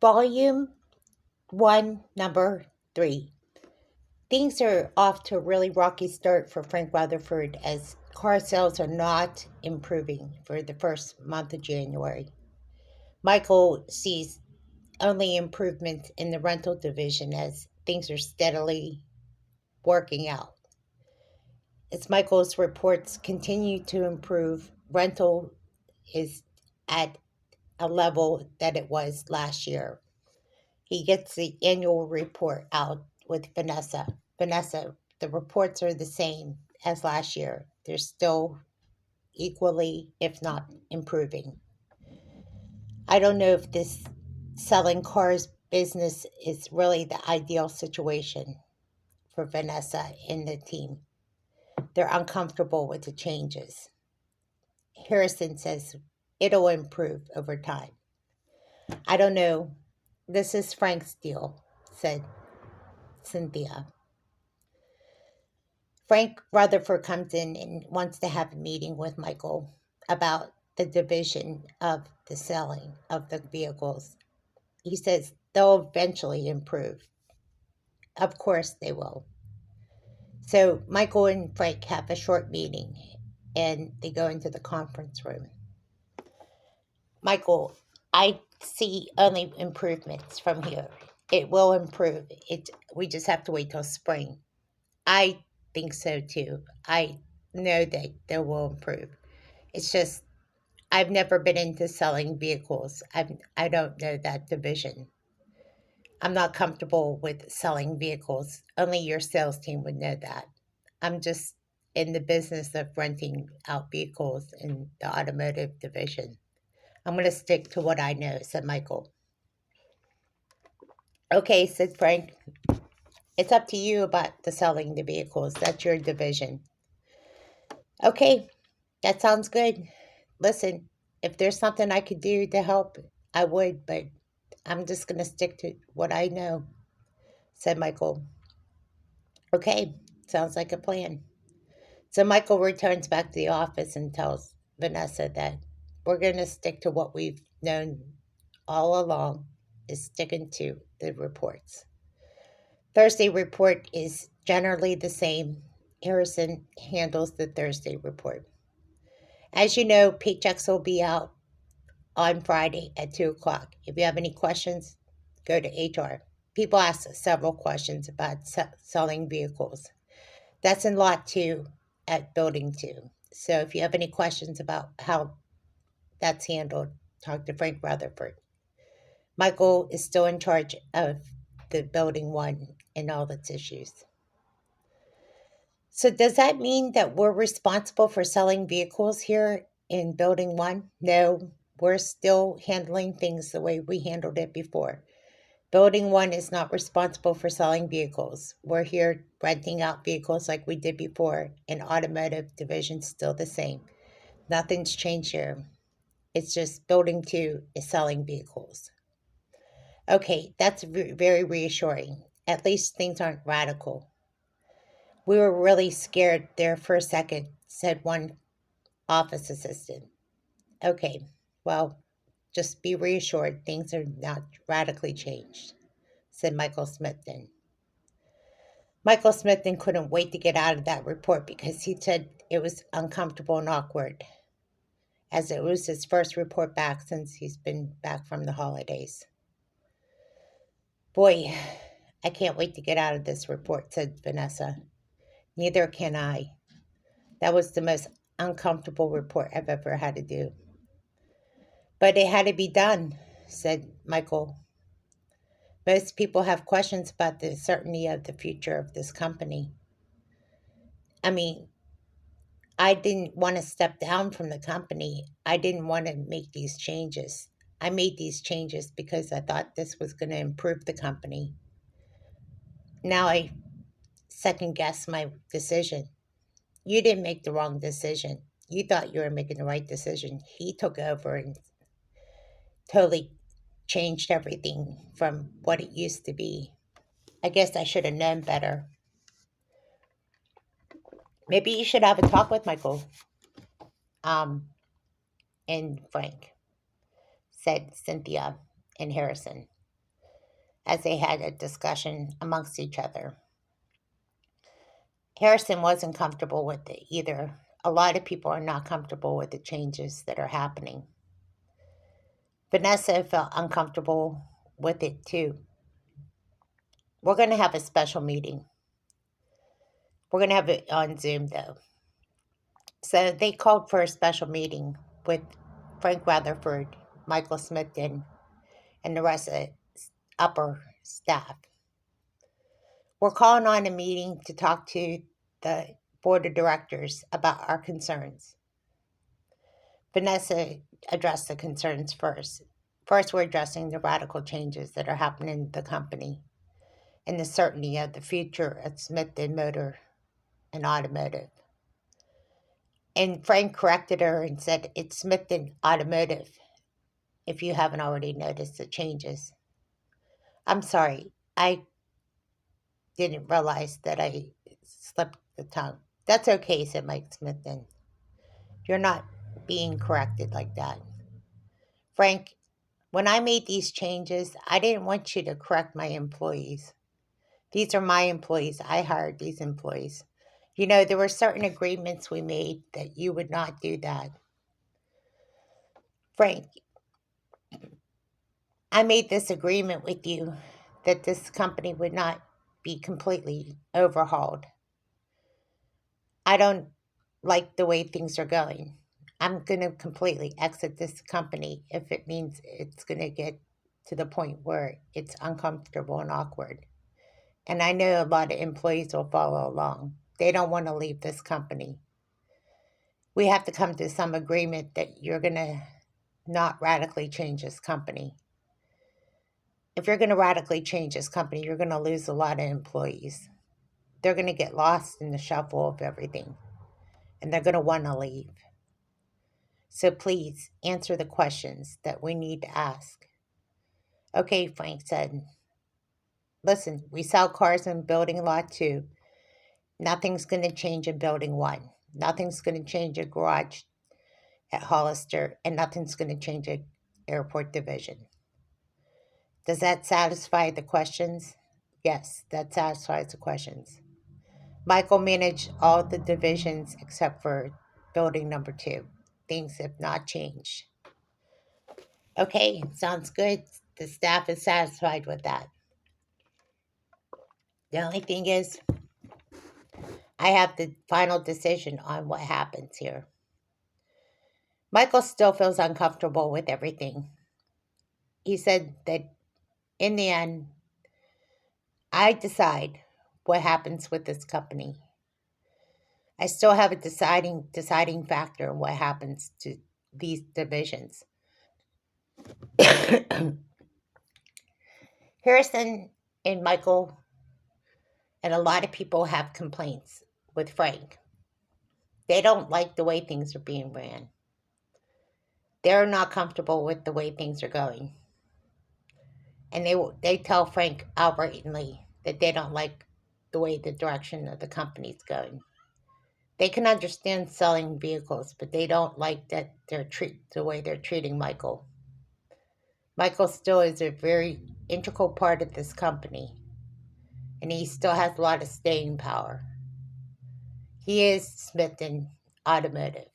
Volume 1, Number 3. Things are off to a really rocky start for Frank Rutherford as car sales are not improving for the first month of January. Michael sees only improvement in the rental division as things are steadily working out. As Michael's reports continue to improve, rental is at a level that it was last year. He gets the annual report out with Vanessa. Vanessa, the reports are the same as last year. They're still equally, if not improving. I don't know if this selling cars business is really the ideal situation for Vanessa and the team. They're uncomfortable with the changes. Harrison says it'll improve over time. I don't know. This is Frank's deal, said Cynthia. Frank Rutherford comes in and wants to have a meeting with Michael about the division of the selling of the vehicles. He says they'll eventually improve. Of course they will. So Michael and Frank have a short meeting and they go into the conference room. Michael, I see only improvements from here. It will improve. We just have to wait till spring. I think so too. I know that they will improve. It's just I've never been into selling vehicles. I don't know that division. I'm not comfortable with selling vehicles. Only your sales team would know that. I'm just in the business of renting out vehicles in the automotive division. I'm going to stick to what I know, said Michael. Okay, said Frank. It's up to you about the selling the vehicles. That's your division. Okay, that sounds good. Listen, if there's something I could do to help, I would, but I'm just going to stick to what I know, said Michael. Okay, sounds like a plan. So Michael returns back to the office and tells Vanessa that we're going to stick to what we've known all along, is sticking to the reports. Thursday report is generally the same. Harrison handles the Thursday report. As you know, paychecks will be out on Friday at 2 o'clock. If you have any questions, go to HR. People ask several questions about selling vehicles. That's in lot 2 at building 2. So if you have any questions about how that's handled, talk to Frank Rutherford. Michael is still in charge of the building 1 and all its issues. So does that mean that we're responsible for selling vehicles here in building 1? No, we're still handling things the way we handled it before. Building 1 is not responsible for selling vehicles. We're here renting out vehicles like we did before, and automotive division's still the same. Nothing's changed here. It's just building 2 is selling vehicles. Okay, that's very reassuring. At least things aren't radical. We were really scared there for a second, said one office assistant. Okay, well, just be reassured things are not radically changed, said Michael Smithton. Michael Smithton couldn't wait to get out of that report because he said it was uncomfortable and awkward, as it was his first report back since he's been back from the holidays. Boy, I can't wait to get out of this report, said Vanessa. Neither can I. That was the most uncomfortable report I've ever had to do. But it had to be done, said Michael. Most people have questions about the certainty of the future of this company. I mean, I didn't want to step down from the company. I didn't want to make these changes. I made these changes because I thought this was going to improve the company. Now I second guess my decision. You didn't make the wrong decision. You thought you were making the right decision. He took over and totally changed everything from what it used to be. I guess I should have known better. Maybe you should have a talk with Michael and Frank, said Cynthia and Harrison. as they had a discussion amongst each other. Harrison wasn't comfortable with it either. A lot of people are not comfortable with the changes that are happening. Vanessa felt uncomfortable with it too. We're going to have a special meeting. We're going to have it on Zoom though. So they called for a special meeting with Frank Rutherford, Michael Smithton, and the rest of the upper staff. We're calling on a meeting to talk to the board of directors about our concerns. Vanessa addressed the concerns first. First, we're addressing the radical changes that are happening in the company and the certainty of the future of Smithton Motor and Automotive. And Frank corrected her and said, it's Smithton Automotive, if you haven't already noticed the changes. I'm sorry, I didn't realize that I slipped the tongue. That's okay, said Mike Smithton. You're not being corrected like that. Frank, when I made these changes, I didn't want you to correct my employees. These are my employees. I hired these employees. You know, there were certain agreements we made that you would not do that. Frank, I made this agreement with you that this company would not be completely overhauled. I don't like the way things are going. I'm going to completely exit this company if it means it's going to get to the point where it's uncomfortable and awkward. And I know a lot of employees will follow along. They don't want to leave this company. We have to come to some agreement that you're going to not radically change this company. If you're going to radically change this company, you're going to lose a lot of employees. They're going to get lost in the shuffle of everything, and they're going to want to leave. So please answer the questions that we need to ask. Okay, Frank said. Listen, we sell cars in building lot 2. Nothing's going to change in building 1. Nothing's going to change at garage at Hollister, and nothing's going to change at airport division. Does that satisfy the questions? Yes, that satisfies the questions. Michael managed all the divisions except for building number 2. Things have not changed. Okay, sounds good. The staff is satisfied with that. The only thing is, I have the final decision on what happens here. Michael still feels uncomfortable with everything. He said that in the end, I decide what happens with this company. I still have a deciding factor in what happens to these divisions. Harrison and Michael and a lot of people have complaints with Frank. They don't like the way things are being ran. They're not comfortable with the way things are going. And they tell Frank outrightly that they don't like the way the direction of the company's going. They can understand selling vehicles, but they don't like that the way they're treating Michael. Michael still is a very integral part of this company, and he still has a lot of staying power. He is Smithton Automotive,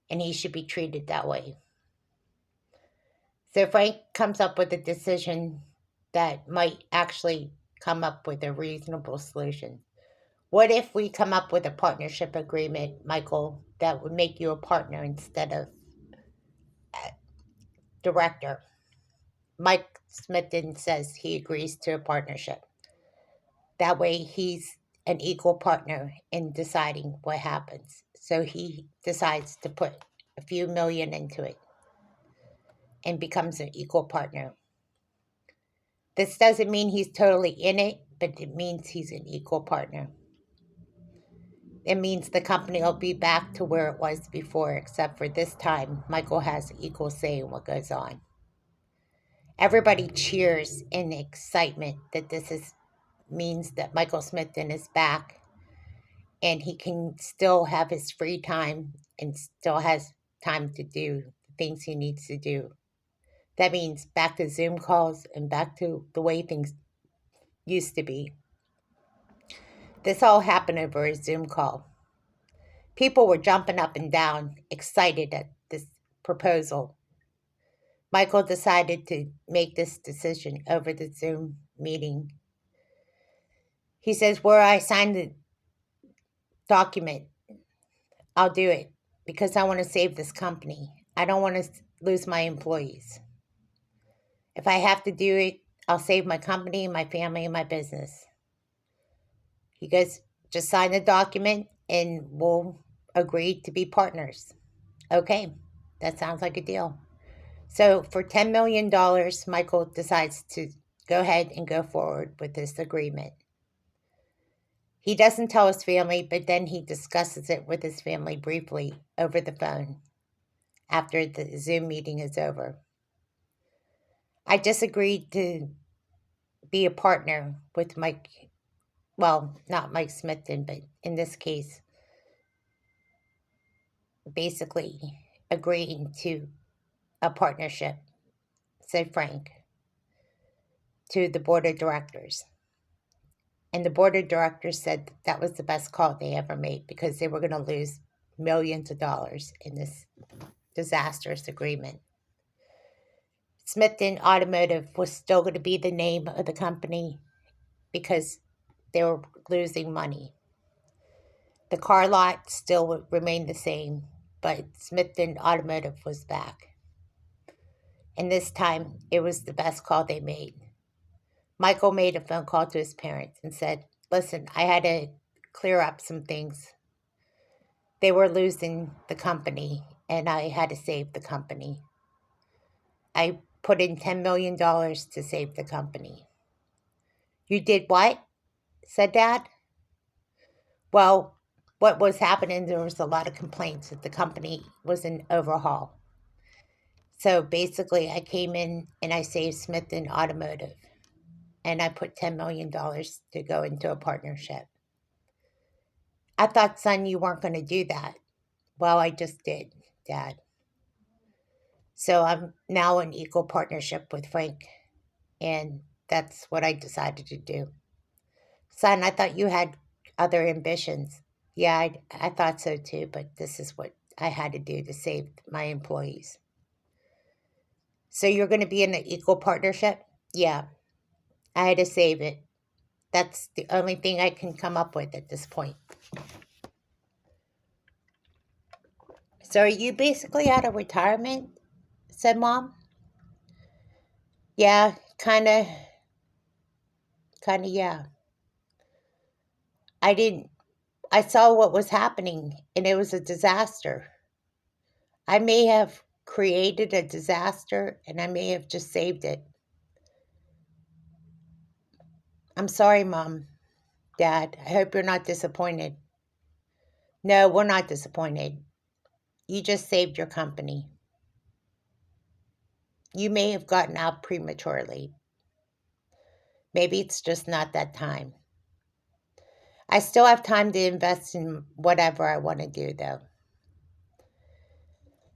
and he should be treated that way. So Frank comes up with a decision that might actually come up with a reasonable solution. What if we come up with a partnership agreement, Michael, that would make you a partner instead of a director? Mike Smithton says he agrees to a partnership. That way he's an equal partner in deciding what happens. So he decides to put a few million into it and becomes an equal partner. This doesn't mean he's totally in it, but it means he's an equal partner. It means the company will be back to where it was before, except for this time, Michael has equal say in what goes on. Everybody cheers in excitement that means that Michael Smithton is back and he can still have his free time and still has time to do the things he needs to do That means back to Zoom calls and back to the way things used to be. This all happened over a Zoom call. People were jumping up and down, excited at this proposal. Michael decided to make this decision over the Zoom meeting. He says, where I signed the document, I'll do it because I want to save this company. I don't want to lose my employees. If I have to do it, I'll save my company, my family, and my business. He goes, just sign the document and we'll agree to be partners. Okay, that sounds like a deal. So for $10 million, Michael decides to go ahead and go forward with this agreement. He doesn't tell his family, but then he discusses it with his family briefly over the phone after the Zoom meeting is over. I just agreed to be a partner with Mike, well, not Mike Smithton, but in this case, basically agreeing to a partnership, said Frank to the board of directors. And the board of directors said that was the best call they ever made because they were going to lose millions of dollars in this disastrous agreement. Smithton Automotive was still going to be the name of the company because they were losing money. The car lot still would remain the same, but Smithton Automotive was back. And this time, it was the best call they made. Michael made a phone call to his parents and said, listen, I had to clear up some things. They were losing the company, and I had to save the company. I put in $10 million to save the company. You did what? Said Dad. Well, what was happening, there was a lot of complaints that the company was in overhaul. So basically, I came in and I saved Smithton Automotive, and I put $10 million to go into a partnership. I thought, son, you weren't going to do that. Well, I just did, Dad. So I'm now in equal partnership with Frank, and that's what I decided to do. Son, I thought you had other ambitions. Yeah, I thought so too, but this is what I had to do to save my employees. So you're going to be in an equal partnership? Yeah, I had to save it. That's the only thing I can come up with at this point. So are you basically out of retirement? Said Mom. Yeah, yeah. I didn't, I saw what was happening and it was a disaster. I may have created a disaster and I may have just saved it. I'm sorry, Mom, Dad. I hope you're not disappointed. No, we're not disappointed. You just saved your company. You may have gotten out prematurely. Maybe it's just not that time. I still have time to invest in whatever I want to do, though.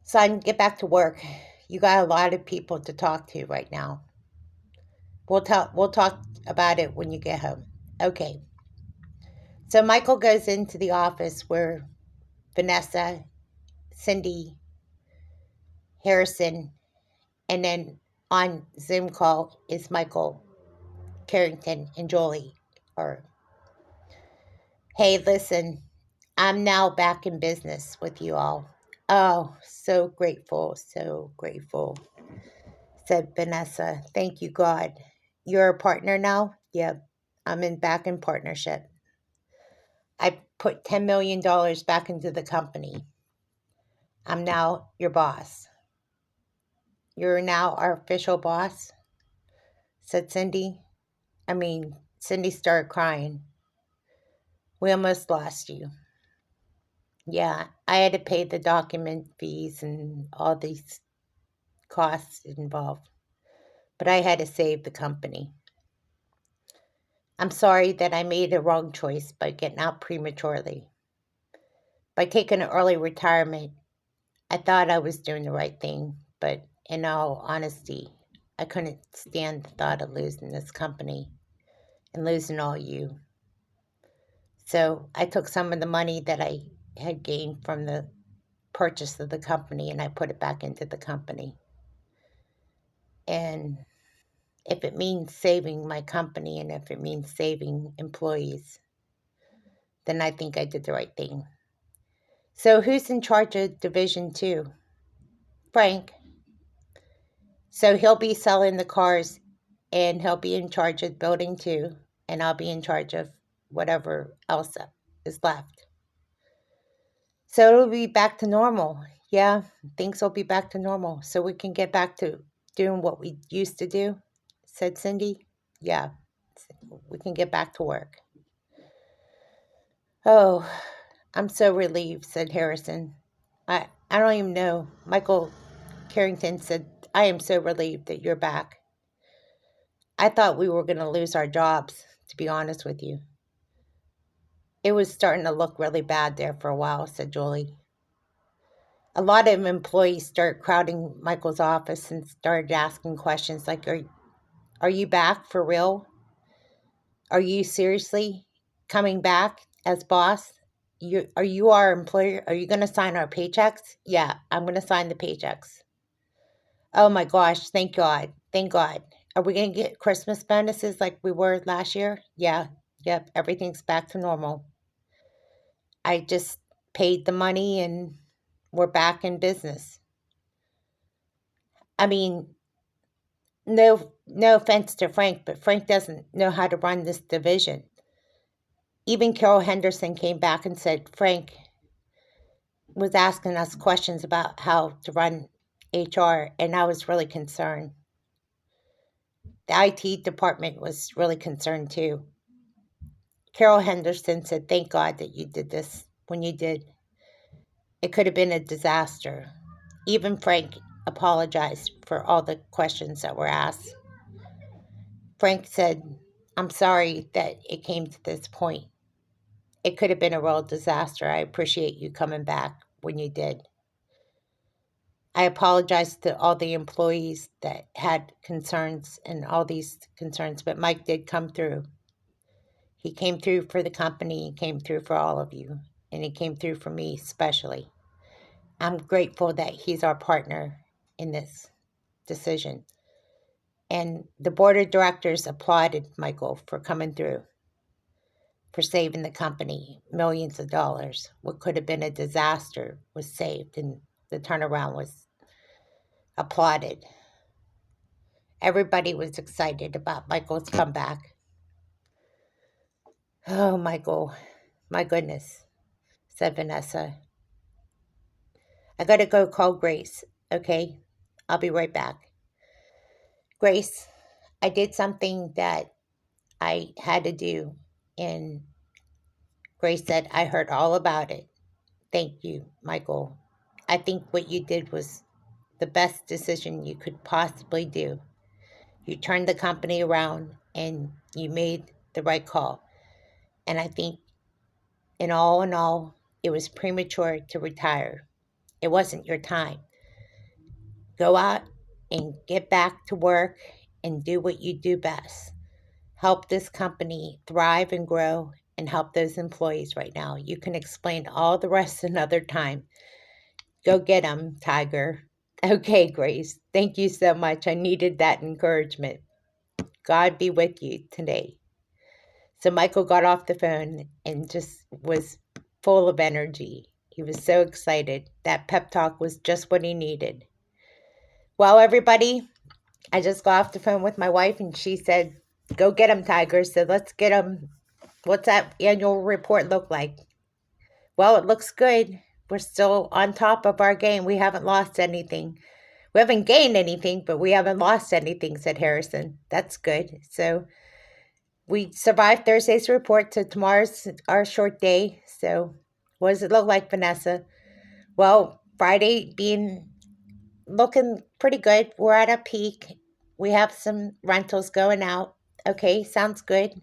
Son, get back to work. You got a lot of people to talk to right now. We'll talk about it when you get home. Okay. So Michael goes into the office where Vanessa, Cindy, Harrison, and then on Zoom call is Michael, Carrington, and Jolie. Or, hey, listen, I'm now back in business with you all. Oh, so grateful, said Vanessa. Thank you, God. You're a partner now? Yep, back in partnership. I put $10 million back into the company. I'm now your boss. You're now our official boss, said Cindy. Cindy started crying. We almost lost you. Yeah, I had to pay the document fees and all these costs involved, but I had to save the company. I'm sorry that I made a wrong choice by getting out prematurely. By taking an early retirement, I thought I was doing the right thing, but in all honesty, I couldn't stand the thought of losing this company and losing all you. So I took some of the money that I had gained from the purchase of the company and I put it back into the company. And if it means saving my company and if it means saving employees, then I think I did the right thing. So who's in charge of Division 2? Frank. So he'll be selling the cars and he'll be in charge of building 2 and I'll be in charge of whatever else is left. So it'll be back to normal. Yeah, things will be back to normal. So we can get back to doing what we used to do, said Cindy. Yeah, we can get back to work. Oh, I'm so relieved, said Harrison. I don't even know. Michael Carrington said, I am so relieved that you're back. I thought we were going to lose our jobs, to be honest with you. It was starting to look really bad there for a while, said Julie. A lot of employees started crowding Michael's office and started asking questions like, are you back for real? Are you seriously coming back as boss? Are you our employer? Are you going to sign our paychecks? Yeah, I'm going to sign the paychecks. Oh my gosh, thank God. Thank God. Are we going to get Christmas bonuses like we were last year? Yeah, yep, everything's back to normal. I just paid the money and we're back in business. I mean, no offense to Frank, but Frank doesn't know how to run this division. Even Carol Henderson came back and said Frank was asking us questions about how to run HR, and I was really concerned. The IT department was really concerned too. Carol Henderson said, thank God that you did this when you did. It could have been a disaster. Even Frank apologized for all the questions that were asked. Frank said, I'm sorry that it came to this point. It could have been a real disaster. I appreciate you coming back when you did. I apologize to all the employees that had concerns and all these concerns, but Mike did come through. He came through for the company, he came through for all of you, and he came through for me especially. I'm grateful that he's our partner in this decision. And the board of directors applauded Michael for coming through, for saving the company millions of dollars. What could have been a disaster was saved, and the turnaround was applauded. Everybody was excited about Michael's comeback. Oh, Michael, my goodness, said Vanessa. I gotta go call Grace, okay? I'll be right back. Grace, I did something that I had to do, and Grace said, I heard all about it. Thank you, Michael. I think what you did was the best decision you could possibly do. You turned the company around and you made the right call. And I think in all, it was premature to retire. It wasn't your time. Go out and get back to work and do what you do best. Help this company thrive and grow and help those employees right now. You can explain all the rest another time. Go get them, Tiger. Okay, Grace. Thank you so much. I needed that encouragement. God be with you today. So Michael got off the phone and just was full of energy. He was so excited. That pep talk was just what he needed. Well, everybody, I just got off the phone with my wife and she said, go get them, Tiger. So let's get them. What's that annual report look like? Well, it looks good. We're still on top of our game. We haven't lost anything. We haven't gained anything, but we haven't lost anything, said Harrison. That's good. So we survived Thursday's report, so tomorrow's our short day. So what does it look like, Vanessa? Well, Friday looking pretty good. We're at a peak. We have some rentals going out. Okay, sounds good.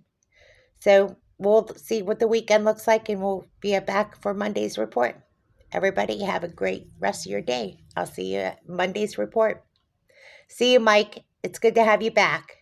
So we'll see what the weekend looks like and we'll be back for Monday's report. Everybody have a great rest of your day. I'll see you at Monday's report. See you, Mike. It's good to have you back.